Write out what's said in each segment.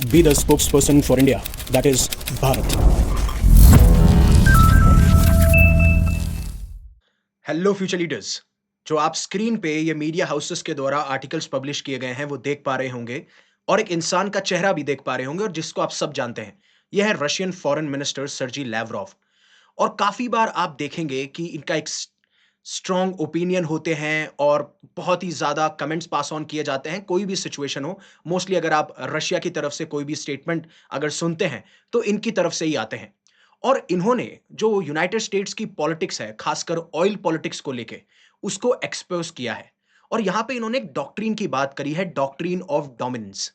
be the spokesperson for India, that is Bharat. Hello future leaders. जो आप screen पे ये मीडिया हाउसेस के द्वारा आर्टिकल्स पब्लिश किए गए हैं वो देख पा रहे होंगे और एक इंसान का चेहरा भी देख पा रहे होंगे और जिसको आप सब जानते हैं। यह है रशियन फॉरेन मिनिस्टर सर्जी लैवरोव। और काफी बार आप देखेंगे कि इनका एक स्ट्रॉन्ग ओपिनियन होते हैं और बहुत ही ज्यादा कमेंट्स पास ऑन किए जाते हैं कोई भी सिचुएशन हो। मोस्टली अगर आप रशिया की तरफ से कोई भी स्टेटमेंट अगर सुनते हैं तो इनकी तरफ से ही आते हैं। और इन्होंने जो यूनाइटेड स्टेट्स की पॉलिटिक्स है, खासकर ऑयल पॉलिटिक्स को लेके, उसको एक्सपोज किया है। और यहां पे इन्होंने एक डॉक्ट्रिन की बात करी है, डॉक्ट्रिन ऑफ डोमिनेंस।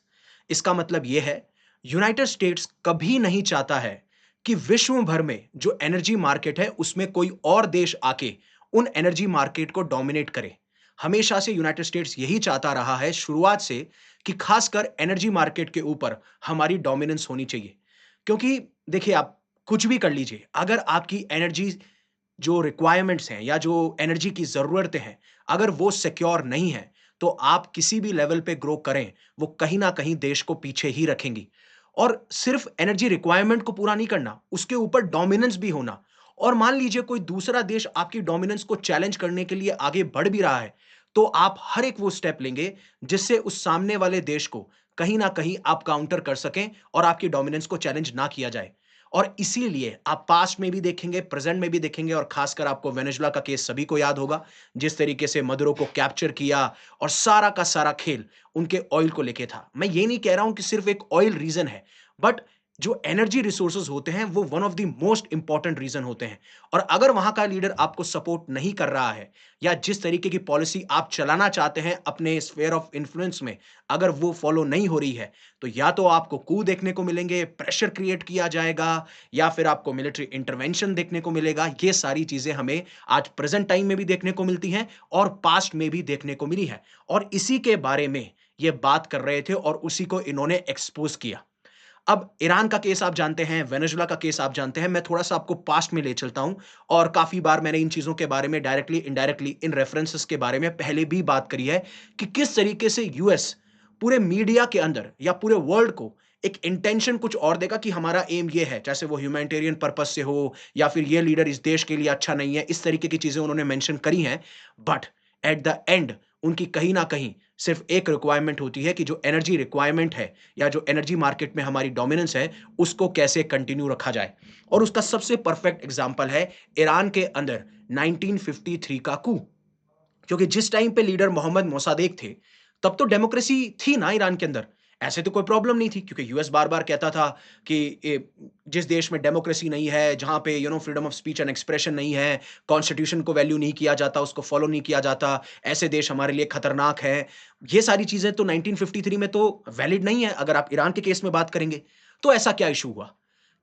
इसका मतलब यह है, यूनाइटेड स्टेट्स कभी नहीं चाहता है कि विश्व भर में जो एनर्जी मार्केट है उसमें कोई और देश आके उन एनर्जी मार्केट को डोमिनेट करे। हमेशा से यूनाइटेड स्टेट्स यही चाहता रहा है शुरुआत से कि खासकर एनर्जी मार्केट के ऊपर हमारी डोमिनेंस होनी चाहिए। क्योंकि देखिए, आप कुछ भी कर लीजिए, अगर आपकी एनर्जी जो रिक्वायरमेंट्स हैं या जो एनर्जी की ज़रूरतें हैं, अगर वो सिक्योर नहीं है, तो आप किसी भी लेवल पे ग्रो करें, वो कहीं न कहीं देश को पीछे ही रखेंगी। और सिर्फ़ एनर्जी रिक्वायरमेंट को पूरा नहीं करना, उसके ऊपर डोमिनेंस भी होना। और मान लीजिए कोई दूसरा देश आपकी डोमिनेंस को चैलेंज करने के लिए आगे बढ़ भी रहा है, तो आप हर एक वो स्टेप लेंगे, जिससे उस सामने वाले देश को कहीं न कहीं आप काउंटर कर सकें और आपकी डोमिनेंस को चैलेंज ना किया जाए। और इसीलिए आप पास्ट में भी देखेंगे, प्रेजेंट में भी देखेंगे और खासकर आपको वेनेजुला का केस सभी को याद होगा, जिस तरीके से मदुरो को कैप्चर किया और सारा का सारा खेल उनके ऑयल को लेके था। मैं ये नहीं कह रहा हूं कि सिर्फ एक ऑयल रीजन है, बट जो एनर्जी रिसोर्सेज होते हैं वो one of the most important reason होते हैं। और अगर वहां का लीडर आपको सपोर्ट नहीं कर रहा है या जिस तरीके की पॉलिसी आप चलाना चाहते हैं अपने स्फेयर ऑफ इन्फ्लुएंस में, अगर वो फॉलो नहीं हो रही है, तो या तो आपको कू देखने को मिलेंगे, प्रेशर क्रिएट किया जाएगा, या फिर आपको मिलिट्री इंटरवेंशन देखने को मिलेगा। ये सारी चीजें हमें आज प्रेजेंट टाइम में भी देखने को मिलती हैं और पास्ट में भी देखने को मिली है। और इसी के बारे में ये बात कर रहे थे और उसी को इन्होंने एक्सपोज किया। अब ईरान का केस आप जानते हैं, वेनेजुला का केस आप जानते हैं। मैं थोड़ा-सा आपको पास्ट में ले चलता हूं और काफ़ी बार मैंने इन चीज़ों के बारे में डायरेक्टली, इनडायरेक्टली इन रेफरेंसेस के बारे में पहले भी बात करी है कि किस तरीके से यूएस पूरे मीडिया के अंदर या पूरे वर्ल्ड को एक इंटेंशन कुछ और देगा कि हमारा एम ये है, चाहे वो ह्यूमैनिटेरियन पर्पस से हो या फिर ये लीडर इस देश के लिए अच्छा नहीं है। इस तरीके की चीज़ें उन्होंने मेंशन करी हैं, बट एट द एंड उनकी कहीं न कहीं सिर्फ एक रिक्वायरमेंट होती है कि जो एनर्जी रिक्वायरमेंट है या जो एनर्जी मार्केट में हमारी डोमिनेंस है, उसको कैसे कंटिन्यू रखा जाए। और उसका सबसे परफेक्ट एग्जांपल है ईरान के अंदर 1953 का कू। क्योंकि जिस टाइम पे लीडर मोहम्मद मोसादेक थे, तब तो डेमोक्रेसी थी ना ईरान के अंदर। ऐसे तो कोई प्रॉब्लम नहीं थी, क्योंकि यूएस बार-बार कहता था कि जिस देश में डेमोक्रेसी नहीं है, जहाँ पे freedom of speech and expression नहीं है, कॉन्स्टिट्यूशन को वैल्यू नहीं किया जाता, उसको फॉलो नहीं किया जाता, ऐसे देश हमारे लिए खतरनाक है। ये सारी चीज़ें तो 1953 में तो वैलिड नहीं है, अगर आप ईरान के केस में बात करेंगे। तो ऐसा क्या इश्यू हुआ?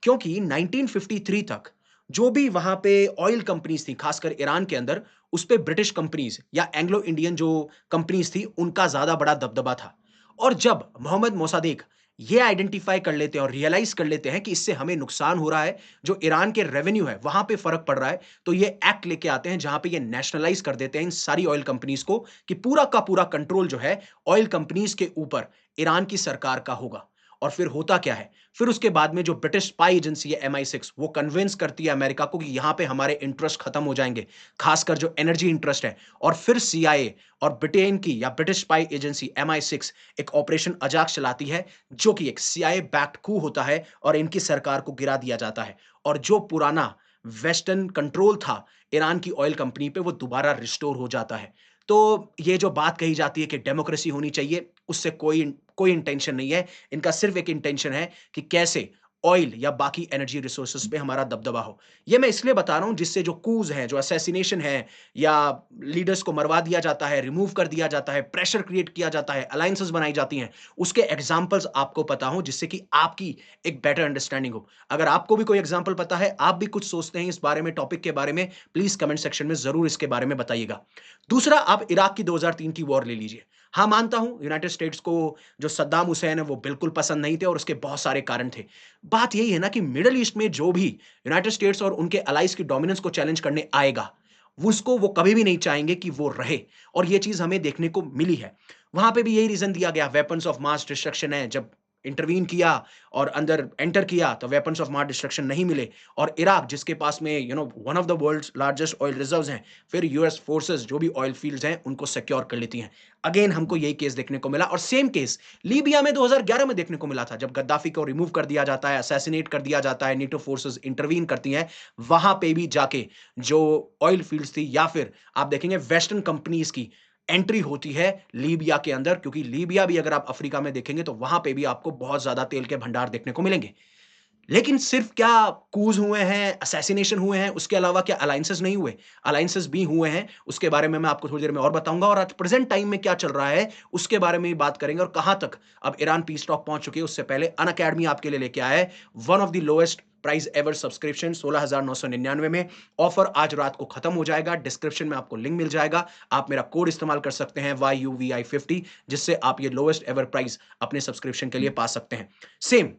क्योंकि 1953 तक जो भी वहाँ पे ऑयल कंपनीज़ थी, खासकर ईरान के अंदर, उस पे ब्रिटिश कंपनीज़ या एंग्लो इंडियन जो कंपनीज़ थी, उनका ज़्यादा बड़ा दबदबा था। और जब मोहम्मद मोसादेक ये आइडेंटिफ़ाई कर लेते हैं और रियलाइज़ कर लेते हैं कि इससे हमें नुकसान हो रहा है, जो ईरान के रेवेन्यू है, वहाँ पे फ़र्क पड़ रहा है, तो ये एक्ट लेके आते हैं, जहाँ पे ये नेशनलाइज़ कर देते हैं इन सारी ऑयल कंपनीज़ को कि पूरा का पूरा कंट्रोल जो है, ऑयल कंपनीज़ के ऊपर ईरान की सरकार का होगा। और फिर होता क्या है? फिर उसके बाद में जो ब्रिटिश स्पाई एजेंसी है MI6, वो कन्विंस करती है अमेरिका को कि यहाँ पे हमारे इंटरेस्ट खत्म हो जाएँगे, खासकर जो एनर्जी इंटरेस्ट है। और फिर CIA और ब्रिटेन की या ब्रिटिश स्पाई एजेंसी MI6 एक ऑपरेशन अजाक चलाती है, जो कि एक CIA बैक्ड कू होता है और इनकी सरकार को गिरा दिया जाता है। और जो पुराना वेस्टर्न कंट्रोल था ईरान की ऑयल कंपनी पे, वो दोबारा रिस्टोर हो जाता है। तो ये जो बात कही जाती है कि डेमोक्रेसी होनी चाहिए, उससे कोई कोई इंटेंशन नहीं है। इनका सिर्फ एक इंटेंशन है कि कैसे ऑयल या बाकी एनर्जी रिसोर्सेज पे हमारा दबदबा हो। ये मैं इसलिए बता रहा हूँ, जिससे जो कूज हैं, जो असैसिनेशन है या लीडर्स को मरवा दिया जाता है, रिमूव कर दिया जाता है, प्रेशर क्रिएट किया जाता है, अलायंसेस बनाई जाती हैं, उसके एग्जांपल्स आपको पता हो, जिससे कि आपकी एक बेटर अंडरस्टैंडिंग हो। अगर आपको भी कोई एग्जांपल पता है, आप भी कुछ सोचते हैं इस बारे में, टॉपिक के बारे में, प्लीज कमेंट सेक्शन में जरूर इसके बारे में बताइएगा। दूसरा, आप इराक की 2003 की वॉर ले लीजिए। हाँ, मानता हूं यूनाइटेड स्टेट्स को जो सद्दाम हुसैन है वो बिल्कुल पसंद नहीं थे और उसके बहुत सारे कारण थे। बात यही है ना कि मिडल ईस्ट में जो भी यूनाइटेड स्टेट्स और उनके अलाइज की डोमिनेंस को चैलेंज करने आएगा, वो कभी भी नहीं चाहेंगे कि वो रहे। और ये चीज हमें देखने को मिली है। वहां पे भी यही रीजन दिया गया, वेपन्स ऑफ मास डिस्ट्रक्शन है। जब इंटरवीन किया और अंदर एंटर किया तो वेपन्स ऑफ मास डिस्ट्रक्शन नहीं मिले, और इराक जिसके पास में one of the world's largest oil reserves हैं, फिर यूएस फोर्सेस जो भी ऑयल फील्ड्स हैं उनको सिक्योर कर लेती हैं। अगेन हमको यही केस देखने को मिला, और सेम केस लीबिया में 2011 में देखने को मिला था, जब गद्दाफी को रिमूव कर दिया जाता है, असैसिनेट कर दिया जाता है, नेटो फोर्सेस इंटरवीन करती हैं, वहां पे भी जाके जो ऑयल फील्ड्स थी या फिर आप देखेंगे वेस्टर्न कंपनीज की एंट्री होती है लीबिया के अंदर, क्योंकि लीबिया भी अगर आप अफ्रीका में देखेंगे तो वहां पे भी आपको बहुत ज्यादा तेल के भंडार देखने को मिलेंगे। लेकिन सिर्फ क्या कूज हुए हैं, असैसिनेशन हुए हैं, उसके अलावा क्या अलायंसेस नहीं हुए? अलायंसेस भी हुए हैं, उसके बारे में मैं आपको थोड़ी देर में और बताऊंगा, और आज प्रेजेंट टाइम में क्या चल रहा है उसके बारे में भी बात करेंगे, और कहां तक अब ईरान पीस टॉक पहुंच चुकी है। उससे पहले अन अकेडमी आपके लिए लेके आया है one of the lowest price ever subscription 16,999 में। ऑफर आज रात को खत्म हो जाएगा, डिस्क्रिप्शन में आपको लिंक मिल जाएगा, आप मेरा कोड इस्तेमाल कर सकते हैं YUVI50, जिससे आप ये लोएस्ट एवर प्राइस अपने सब्सक्रिप्शन के लिए पा सकते हैं। सेम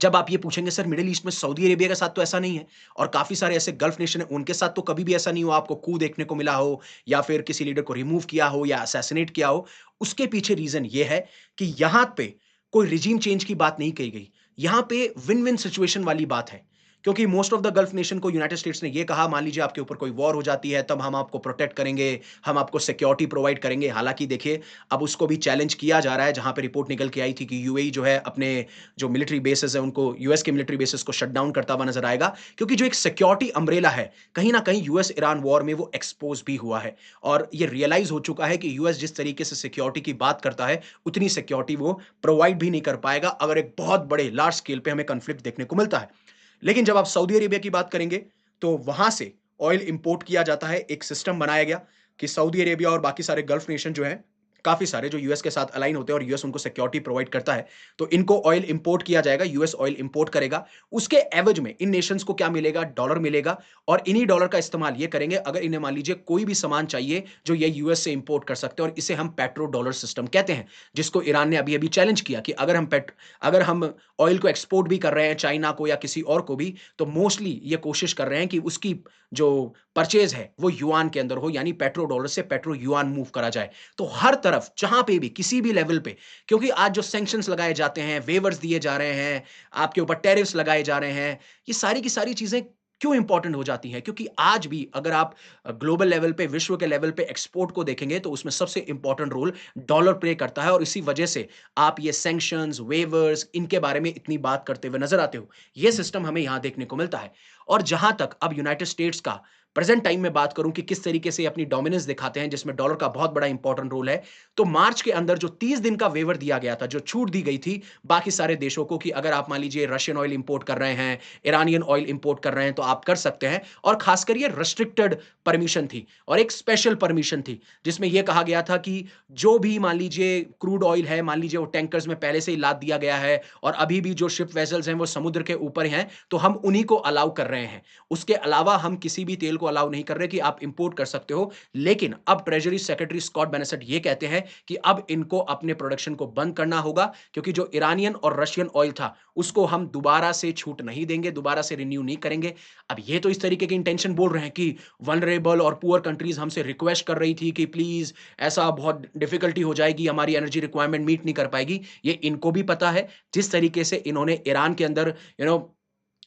जब आप ये पूछेंगे सर मिडिल ईस्ट में सऊदी अरेबिया के साथ तो ऐसा नहीं है, और काफी सारे ऐसे गल्फ नेशन है उनके साथ तो कभी भी ऐसा नहीं हुआ, आपको कू देखने को मिला हो या फिर किसी लीडर को रिमूव किया हो या असैसिनेट किया हो, उसके पीछे रीजन ये है कि यहां पे कोई रिजीम चेंज की बात नहीं कही गई, यहां पे विन विन सिचुएशन वाली बात है। क्योंकि most of the gulf nation को यूनाइटेड स्टेट्स ने ये कहा, मान लीजिए आपके ऊपर कोई वॉर हो जाती है तब हम आपको प्रोटेक्ट करेंगे, हम आपको सिक्योरिटी प्रोवाइड करेंगे। हालांकि देखिए अब उसको भी चैलेंज किया जा रहा है, जहां पे रिपोर्ट निकल के आई थी कि यूएई जो है अपने जो मिलिट्री बेसेस है उनको, यूएस के मिलिट्री बेसेस को शट डाउन करता हुआ नजर आएगा, क्योंकि जो एक सिक्योरिटी अम्ब्रेला है कहीं ना कहीं यूएस ईरान वॉर में वो एक्सपोज भी हुआ है, और ये रियलाइज हो चुका है कि यूएस जिस तरीके से सिक्योरिटी की बात करता है उतनी सिक्योरिटी वो प्रोवाइड भी नहीं कर पाएगा अगर एक बहुत बड़े लार्ज स्केल पे हमें कंफ्लिक्ट देखने को मिलता है। लेकिन जब आप सऊदी अरेबिया की बात करेंगे तो वहां से ऑयल इंपोर्ट किया जाता है, एक सिस्टम बनाया गया कि सऊदी अरेबिया और बाकी सारे गल्फ नेशन जो हैं, काफी सारे जो यूएस के साथ अलाइन होते हैं और यूएस उनको सिक्योरिटी प्रोवाइड करता है, तो इनको ऑयल इंपोर्ट किया जाएगा, यूएस ऑयल इंपोर्ट करेगा। उसके एवज में इन नेशंस को क्या मिलेगा? डॉलर मिलेगा, और इन्हीं डॉलर का इस्तेमाल ये करेंगे अगर इन्हें मान लीजिए कोई भी सामान चाहिए जो ये यूएस से इंपोर्ट कर सकते हैं, और इसे हम पेट्रो डॉलर सिस्टम कहते हैं, जिसको ईरान ने अभी अभी चैलेंज किया कि अगर हम ऑयल को एक्सपोर्ट भी कर रहे हैं चाइना को या किसी और को भी, तो मोस्टली ये कोशिश कर रहे हैं कि उसकी जो परचेज है वो युआन के अंदर हो, यानी पेट्रो डॉलर से पेट्रो युआन मूव करा जाए। तो हर तरफ जहां पे भी किसी भी लेवल पे, क्योंकि आज जो सैंक्शंस लगाए जाते हैं, वेवर्स दिए जा रहे हैं, आपके ऊपर टैरिफ्स लगाए जा रहे हैं, ये सारी की सारी चीजें क्यों इंपॉर्टेंट हो जाती हैं? क्योंकि आज भी अगर आप ग्लोबल लेवल पे, विश्व के लेवल पे एक्सपोर्ट को देखेंगे तो उसमें सबसे इंपॉर्टेंट रोल डॉलर प्ले करता है, और इसी वजह से आप ये सैंक्शंस, वेवर्स, इनके बारे में इतनी बात करते हुए नजर आते हो। ये सिस्टम हमें यहां देखने को मिलता है। और जहां तक अब यूनाइटेड स्टेट्स का प्रेजेंट टाइम में बात करूं कि किस तरीके से अपनी डोमिनेंस दिखाते हैं, जिसमें डॉलर का बहुत बड़ा इंपॉर्टेंट रोल है, तो मार्च के अंदर जो 30 दिन का वेवर दिया गया था, जो छूट दी गई थी बाकी सारे देशों को कि अगर आप मान लीजिए रशियन ऑयल इंपोर्ट कर रहे हैं, ईरानियन ऑयल इंपोर्ट कर रहे हैं तो आप कर सकते हैं, और खासकर ये रिस्ट्रिक्टेड परमिशन थी और एक स्पेशल परमिशन थी, जिसमें यह कहा गया था कि जो भी मान लीजिए क्रूड ऑयल है, मान लीजिए वो टैंकर्स में पहले से ही लाद दिया गया है और अभी भी जो शिप वेसल्स हैं वो समुद्र के ऊपर हैं, तो हम उन्हीं को अलाउ कर रहे हैं। उसके अलावा हम किसी भी तेल को अलाउ नहीं कर रहे कि आप इंपोर्ट कर सकते हो। लेकिन अब ट्रेजरी सेक्रेटरी स्कॉट बेनेसेट ये कहते हैं कि अब इनको अपने प्रोडक्शन को बंद करना होगा, क्योंकि जो ईरानियन और रशियन ऑयल था उसको हम दोबारा से छूट नहीं देंगे, दोबारा से रिन्यू नहीं करेंगे। अब ये तो इस तरीके की इंटेंशन बोल रहे हैं कि वल्नरेबल और पुअर कंट्रीज हमसे रिक्वेस्ट कर रही थी कि प्लीज ऐसा बहुत डिफिकल्टी हो जाएगी, हमारी एनर्जी रिक्वायरमेंट मीट नहीं कर पाएगी। ये इनको भी पता है। जिस तरीके से इन्होंने ईरान के अंदर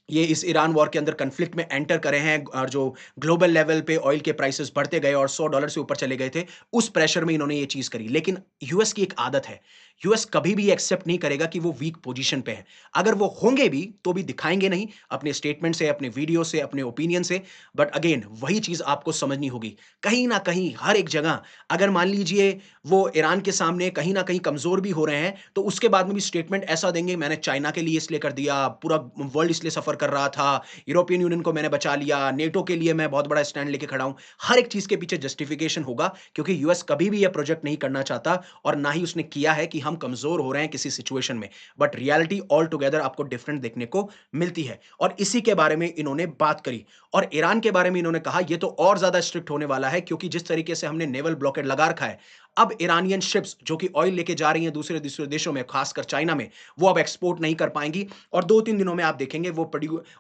ये इस ईरान वॉर के अंदर कन्फ्लिक्ट में एंटर करे हैं, और जो ग्लोबल लेवल पे ऑयल के प्राइसेस बढ़ते गए और $100 से ऊपर चले गए थे, उस प्रेशर में इन्होंने ये चीज करी। लेकिन यूएस की एक आदत है, यूएस कभी भी एक्सेप्ट नहीं करेगा कि वो वीक पोजीशन पे है। अगर वो होंगे भी तो भी दिखाएंगे नहीं अपने स्टेटमेंट से, अपने वीडियो से, अपने ओपिनियन से। बट अगेन वही चीज आपको समझनी होगी, कहीं ना कहीं हर एक जगह अगर मान लीजिए वो ईरान के सामने कहीं ना कहीं कमजोर भी हो रहे हैं, तो उसके बाद में भी स्टेटमेंट ऐसा देंगे, मैंने चाइना के लिए इसलिए कर दिया, पूरा वर्ल्ड इसलिए सफर कर रहा था, यूरोपियन यूनियन को मैंने बचा लिया, नेटो के लिए मैं बहुत बड़ा स्टैंड लेके खड़ा हूं। हर एक चीज के पीछे जस्टिफिकेशन होगा, क्योंकि यूएस कभी भी यह प्रोजेक्ट नहीं करना चाहता, और ना ही उसने किया है कि हम कमजोर हो रहे हैं किसी सिचुएशन में। बट रियलिटी ऑल टुगेदर आपको डिफरेंट देखने को मिलती है, और इसी के बारे में इन्होंने बात करी। और ईरान के बारे में इन्होंने कहा यह तो और ज्यादा स्ट्रिक्ट होने वाला है, क्योंकि जिस तरीके से हमने नेवल ब्लॉकेड लगा रखा है, अब ईरानियन शिप्स जो कि ऑयल लेके जा रही हैं दूसरे दूसरे देशों में, खासकर चाइना में, वो अब एक्सपोर्ट नहीं कर पाएंगी। और 2-3 दिनों में आप देखेंगे वो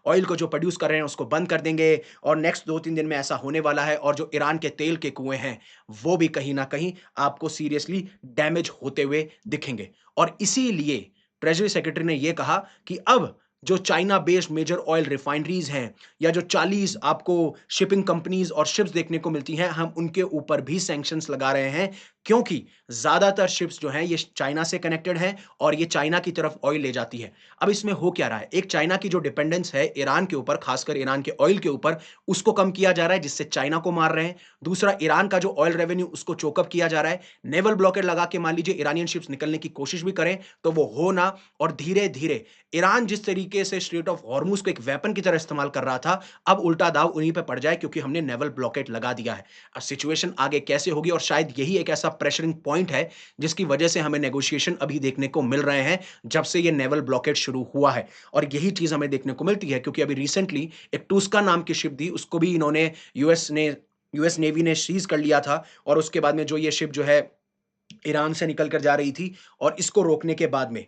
ऑयल को जो प्रोड्यूस कर रहे हैं उसको बंद कर देंगे, और नेक्स्ट 2-3 दिन में ऐसा होने वाला है। और जो ईरान के तेल के कुएं हैं वो भी कहीं ना कहीं आपको सीरियसली डैमेज होते हुए दिखेंगे। और इसीलिए ट्रेजरी सेक्रेटरी ने यह कहा कि अब जो China based major oil refineries हैं या जो 40 आपको शिपिंग कंपनीज और शिप्स देखने को मिलती हैं, हम उनके ऊपर भी सैंक्शंस लगा रहे हैं, क्योंकि ज्यादातर शिप्स जो हैं ये चाइना से कनेक्टेड हैं और ये चाइना की तरफ ऑयल ले जाती है। अब इसमें हो क्या रहा है, एक चाइना की जो डिपेंडेंस है ईरान के ऊपर, खासकर ईरान के ऑयल के ऊपर, उसको कम किया जा रहा है, जिससे चाइना को मार रहे हैं। दूसरा, ईरान का जो ऑयल रेवेन्यू उसको चोकअप किया जा रहा है। नेवल ब्लॉकेड लगा के मान लीजिए ईरानियन शिप्स निकलने की कोशिश भी करें तो वो हो ना, और धीरे धीरे ईरान जिस तरीके से स्ट्रेट ऑफ हॉर्मुज को एक वेपन की तरह इस्तेमाल कर रहा था, अब उल्टा दाव उन्हीं पे पड़ जाए, क्योंकि हमने नेवल ब्लॉकेड लगा दिया है। अब सिचुएशन आगे कैसे होगी, और शायद यही एक ऐसा प्रेशरिंग पॉइंट है जिसकी वजह से हमें नेगोशिएशन अभी देखने को मिल रहे हैं, जब से ये नेवल ब्लॉकेड शुरू हुआ है। और यही चीज हमें देखने को मिलती है, क्योंकि अभी रिसेंटली एक टूस्का नाम की शिप थी, उसको भी इन्होंने यूएस नेवी ने सीज कर लिया था, और उसके बाद में जो ये शिप जो है ईरान से निकल कर जा रही थी, और इसको रोकने के बाद में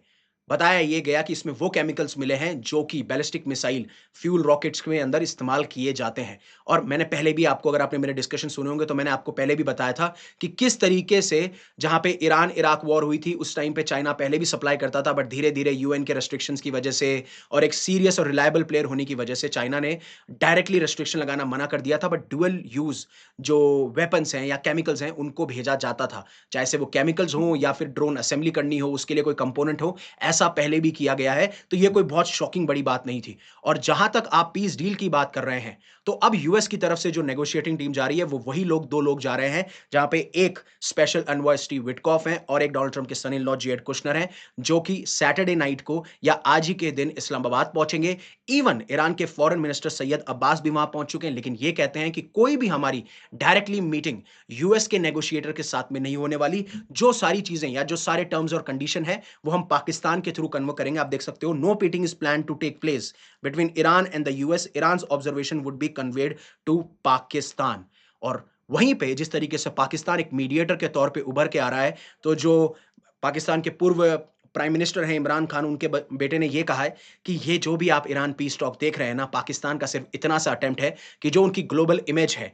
बताया ये गया कि इसमें वो केमिकल्स मिले हैं जो कि बैलिस्टिक मिसाइल फ्यूल रॉकेट्स के अंदर इस्तेमाल किए जाते हैं। और मैंने पहले भी आपको, अगर आपने मेरे डिस्कशन सुने होंगे तो मैंने आपको पहले भी बताया था कि किस तरीके से जहां पे ईरान इराक वॉर हुई थी उस टाइम पे चाइना पहले भी सप्लाई करता था, बट धीरे धीरे यूएन के रेस्ट्रिक्शंस की वजह से और एक सीरियस और रिलायबल प्लेयर होने की वजह से चाइना ने डायरेक्टली रेस्ट्रिक्शन लगाना मना कर दिया था, बट डुअल यूज जो वेपन्स हैं या केमिकल्स हैं उनको भेजा जाता था, चाहे से वो केमिकल्स हो या फिर ड्रोन असेंबली करनी हो, उसके लिए कोई कंपोनेंट हो। ऐसा पहले भी किया गया है, तो ये कोई बहुत शॉकिंग बड़ी बात नहीं थी। और जहां तक आप पीस डील की बात कर रहे हैं, तो अब यूएस की तरफ से जो नेगोशिएटिंग टीम जा रही है वो वही लोग, दो लोग जा रहे हैं, जहां पे एक स्पेशल एनवॉय स्टीव विटकॉफ हैं और एक डोनाल्ड ट्रंप के सन इन लॉ जेड कुशनर हैं, जो कि सैटरडे नाइट को या आज ही के दिन इस्लामाबाद पहुंचेंगे। इवन ईरान के फॉरेन मिनिस्टर सैयद अब्बास भी वहां पहुंच चुके हैं, लेकिन ये कहते हैं कि कोई भी हमारी डायरेक्टली मीटिंग यूएस के नेगोशिएटर के साथ में नहीं होने वाली। जो सारी चीजें या जो सारे टर्म्स और कंडीशन है वो हम पाकिस्तान के थ्रू कन्वर्ट करेंगे। आप देख सकते हो, no meeting is plan to take place between Iran and the US. Iran observation would be conveyed to Pakistan. और वहीं पे जिस तरीके से पाकिस्तान एक मीडिएटर के तौर पे उभर के आ रहा है, तो जो पाकिस्तान के पूर्व प्राइम मिनिस्टर हैं इमरान खान, उनके बेटे ने यह कहा है कि ये जो भी आप ईरान पीस टॉक देख रहे हैं ना, पाकिस्तान का सिर्फ इतना सा अटेम्प्ट है कि जो उनकी ग्लोबल इमेज है,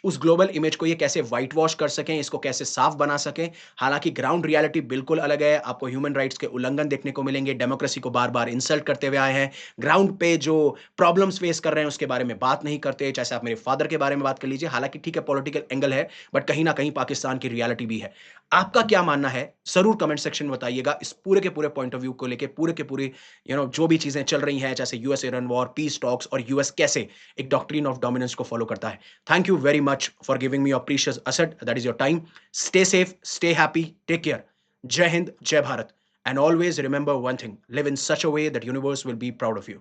उस ग्लोबल इमेज को ये कैसे व्हाइट वॉश कर सकें, इसको कैसे साफ बना सकें। हालांकि ग्राउंड रियलिटी बिल्कुल अलग है। आपको ह्यूमन राइट्स के उल्लंघन देखने को मिलेंगे, डेमोक्रेसी को बार बार इंसल्ट करते हुए आए हैं, ग्राउंड पे जो प्रॉब्लम्स फेस कर रहे हैं उसके बारे में बात नहीं करते। जैसे आप मेरे फादर के बारे में बात कर लीजिए, हालांकि ठीक है पॉलिटिकल एंगल है, बट कहीं ना कहीं पाकिस्तान की रियलिटी भी है। आपका क्या मानना है जरूर कमेंट सेक्शन में बताइएगा, इस पूरे के पूरे पॉइंट ऑफ व्यू को लेके, पूरे के पूरे जो भी चीजें चल रही हैं, जैसे US Iran war, peace talks, और यूएस कैसे एक डॉक्ट्रिन ऑफ डोमिनेंस को फॉलो करता है। Thank you very much for giving me your precious asset, that is your time. Stay safe, stay happy, take care. Jai Hind, Jai Bharat. And always remember one thing, live in such a way that universe will be proud of you.